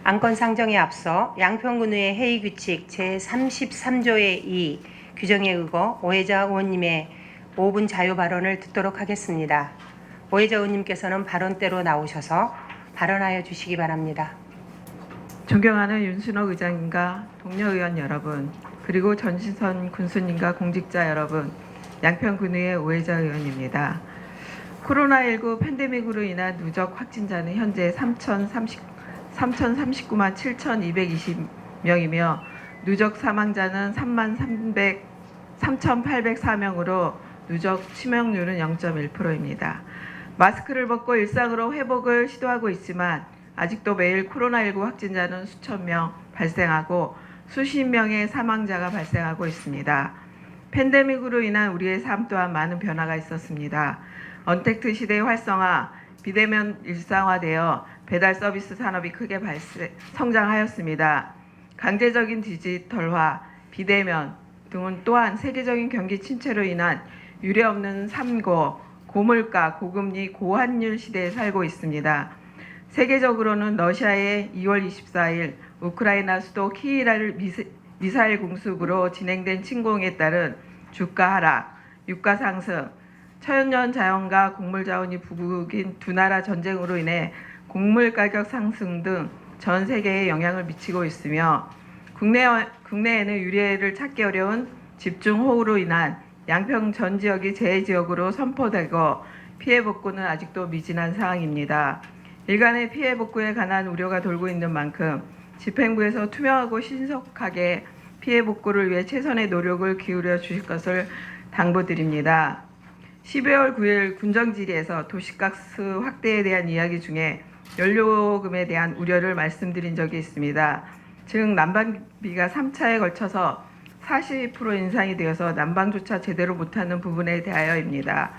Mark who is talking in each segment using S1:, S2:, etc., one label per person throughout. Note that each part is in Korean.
S1: 안건 상정에 앞서 양평군의회 회의규칙 제33조의 2 규정에 의거 오해자 의원님의 5분 자유 발언을 듣도록 하겠습니다. 오해자 의원님께서는 발언대로 나오셔서 발언하여 주시기 바랍니다.
S2: 존경하는 윤순옥 의장님과 동료 의원 여러분, 그리고 전신선 군수님과 공직자 여러분, 양평군의회 오해자 의원입니다. 코로나19 팬데믹으로 인한 누적 확진자는 현재 3,039만 7,220명이며 누적 사망자는 3,804명으로 누적 치명률은 0.1%입니다. 마스크를 벗고 일상으로 회복을 시도하고 있지만 아직도 매일 코로나19 확진자는 수천 명 발생하고 수십 명의 사망자가 발생하고 있습니다. 팬데믹으로 인한 우리의 삶 또한 많은 변화가 있었습니다. 언택트 시대의 활성화, 비대면 일상화되어 배달 서비스 산업이 크게 성장하였습니다. 강제적인 디지털화, 비대면 등은 또한 세계적인 경기 침체로 인한 유례없는 삼고, 고물가, 고금리, 고환율 시대에 살고 있습니다. 세계적으로는 러시아의 2월 24일 우크라이나 수도 키이라를 미사일 공습으로 진행된 침공에 따른 주가 하락, 유가 상승, 천연 자연과 곡물 자원이 부국인 두 나라 전쟁으로 인해 곡물 가격 상승 등 전 세계에 영향을 미치고 있으며 국내에는 유례를 찾기 어려운 집중호우로 인한 양평 전 지역이 재해지역으로 선포되고 피해 복구는 아직도 미진한 상황입니다. 일간의 피해 복구에 관한 우려가 돌고 있는 만큼 집행부에서 투명하고 신속하게 피해 복구를 위해 최선의 노력을 기울여 주실 것을 당부드립니다. 12월 9일 군정질의에서 도시가스 확대에 대한 이야기 중에 연료금에 대한 우려를 말씀드린 적이 있습니다. 즉 난방비가 3차에 걸쳐서 40% 인상이 되어서 난방조차 제대로 못하는 부분에 대하여입니다.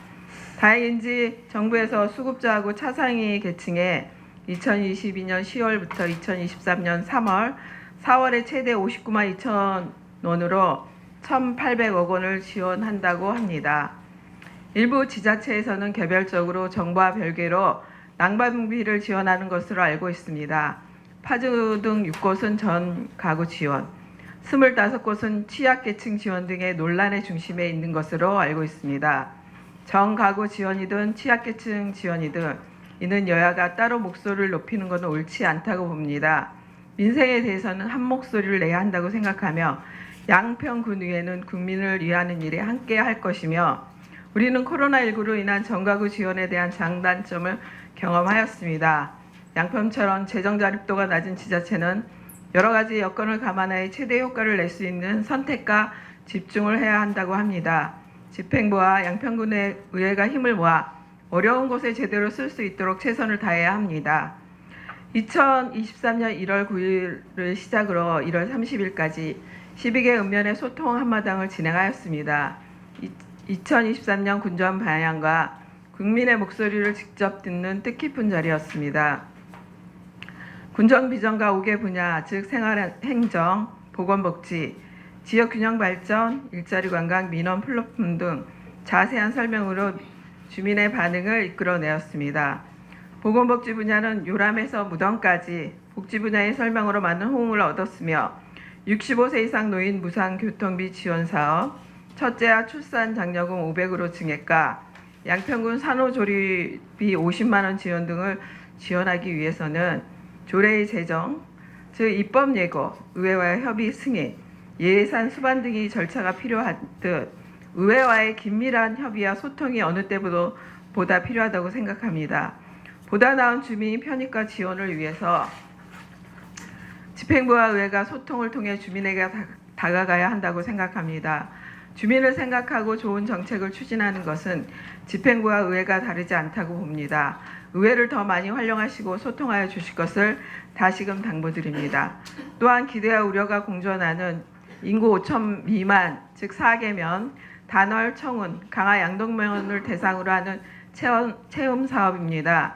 S2: 다행인지 정부에서 수급자하고 차상위 계층에 2022년 10월부터 2023년 3월, 4월에 최대 59만 2천 원으로 1,800억 원을 지원한다고 합니다. 일부 지자체에서는 개별적으로 정부와 별개로 난방비를 지원하는 것으로 알고 있습니다. 파주 등 6곳은 전 가구 지원, 25곳은 취약계층 지원 등의 논란의 중심에 있는 것으로 알고 있습니다. 전 가구 지원이든 취약계층 지원이든 이는 여야가 따로 목소리를 높이는 것은 옳지 않다고 봅니다. 민생에 대해서는 한 목소리를 내야 한다고 생각하며 양평군의회는 국민을 위하는 일에 함께 할 것이며 우리는 코로나19로 인한 전가구 지원에 대한 장단점을 경험하였습니다. 양평처럼 재정 자립도가 낮은 지자체는 여러 가지 여건을 감안하여 최대 효과를 낼 수 있는 선택과 집중을 해야 한다고 합니다. 집행부와 양평군의 의회가 힘을 모아 어려운 곳에 제대로 쓸 수 있도록 최선을 다해야 합니다. 2023년 1월 9일을 시작으로 1월 30일까지 12개 읍면의 소통 한마당을 진행하였습니다. 2023년 군정 방향과 국민의 목소리를 직접 듣는 뜻깊은 자리였습니다. 군정 비전과 5개 분야, 즉 생활행정, 보건복지, 지역균형발전, 일자리 관광, 민원 플랫폼 등 자세한 설명으로 주민의 반응을 이끌어내었습니다. 보건복지 분야는 요람에서 무덤까지 복지 분야의 설명으로 많은 호응을 얻었으며 65세 이상 노인 무상교통비 지원 사업, 첫째와 출산 장려금 500으로 증액과 양평군 산후조리비 50만 원 지원 등을 지원하기 위해서는 조례의 제정, 즉 입법 예고, 의회와의 협의 승인, 예산 수반 등의 절차가 필요하듯 의회와의 긴밀한 협의와 소통이 어느 때보다 필요하다고 생각합니다. 보다 나은 주민 편익과 지원을 위해서 집행부와 의회가 소통을 통해 주민에게 다가가야 한다고 생각합니다. 주민을 생각하고 좋은 정책을 추진하는 것은 집행부와 의회가 다르지 않다고 봅니다. 의회를 더 많이 활용하시고 소통하여 주실 것을 다시금 당부드립니다. 또한 기대와 우려가 공존하는 인구 5천 미만, 즉 4개면, 단월, 청운, 강화 양동면을 대상으로 하는 체험 사업입니다.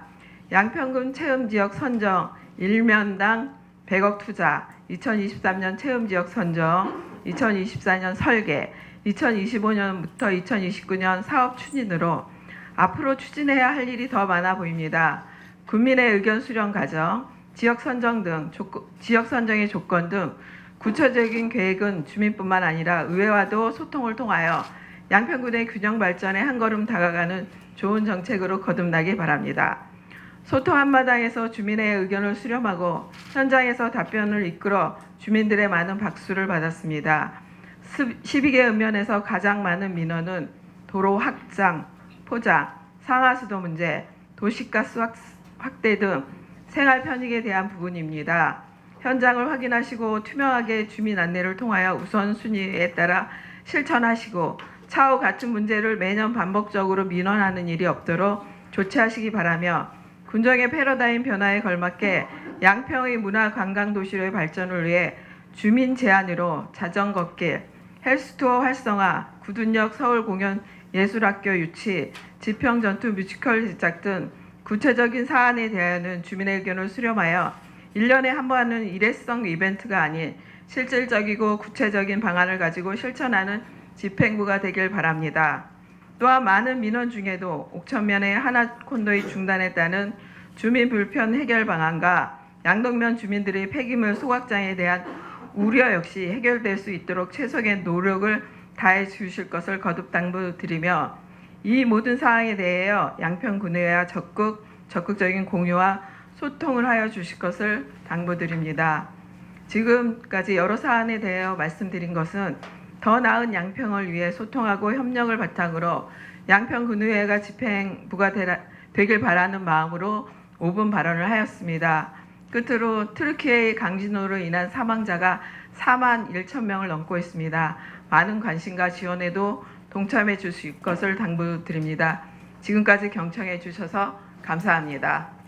S2: 양평군 체험지역 선정 1면당 100억 투자, 2023년 체험지역 선정, 2024년 설계, 2025년부터 2029년 사업 추진으로 앞으로 추진해야 할 일이 더 많아 보입니다. 국민의 의견 수렴 과정, 지역 선정의 조건 등 구체적인 계획은 주민뿐만 아니라 의회와도 소통을 통하여 양평군의 균형 발전에 한 걸음 다가가는 좋은 정책으로 거듭나기 바랍니다. 소통 한마당에서 주민의 의견을 수렴하고 현장에서 답변을 이끌어 주민들의 많은 박수를 받았습니다. 12개 읍면에서 가장 많은 민원은 도로 확장, 포장, 상하수도 문제, 도시가스 확대 등 생활 편익에 대한 부분입니다. 현장을 확인하시고 투명하게 주민 안내를 통하여 우선순위에 따라 실천하시고 차후 같은 문제를 매년 반복적으로 민원하는 일이 없도록 조치하시기 바라며 군정의 패러다임 변화에 걸맞게 양평의 문화 관광 도시로의 발전을 위해 주민 제안으로 자전거길, 헬스투어 활성화, 구둔역 서울공연예술학교 유치, 지평전투 뮤지컬 제작 등 구체적인 사안에 대하여는 주민의 의견을 수렴하여 1년에 한 번 하는 일회성 이벤트가 아닌 실질적이고 구체적인 방안을 가지고 실천하는 집행부가 되길 바랍니다. 또한 많은 민원 중에도 옥천면의 하나콘도의 중단에 따른 주민 불편 해결 방안과 양동면 주민들의 폐기물 소각장에 대한 우려 역시 해결될 수 있도록 최선의 노력을 다해 주실 것을 거듭 당부드리며 이 모든 사항에 대하여 양평군의회와 적극적인 공유와 소통을 하여 주실 것을 당부드립니다. 지금까지 여러 사안에 대하여 말씀드린 것은 더 나은 양평을 위해 소통하고 협력을 바탕으로 양평군의회가 집행부가 되길 바라는 마음으로 5분 발언을 하였습니다. 끝으로 트르키의 강진호로 인한 사망자가 4만 1천 명을 넘고 있습니다. 많은 관심과 지원에도 동참해 주실 것을 당부드립니다. 지금까지 경청해 주셔서 감사합니다.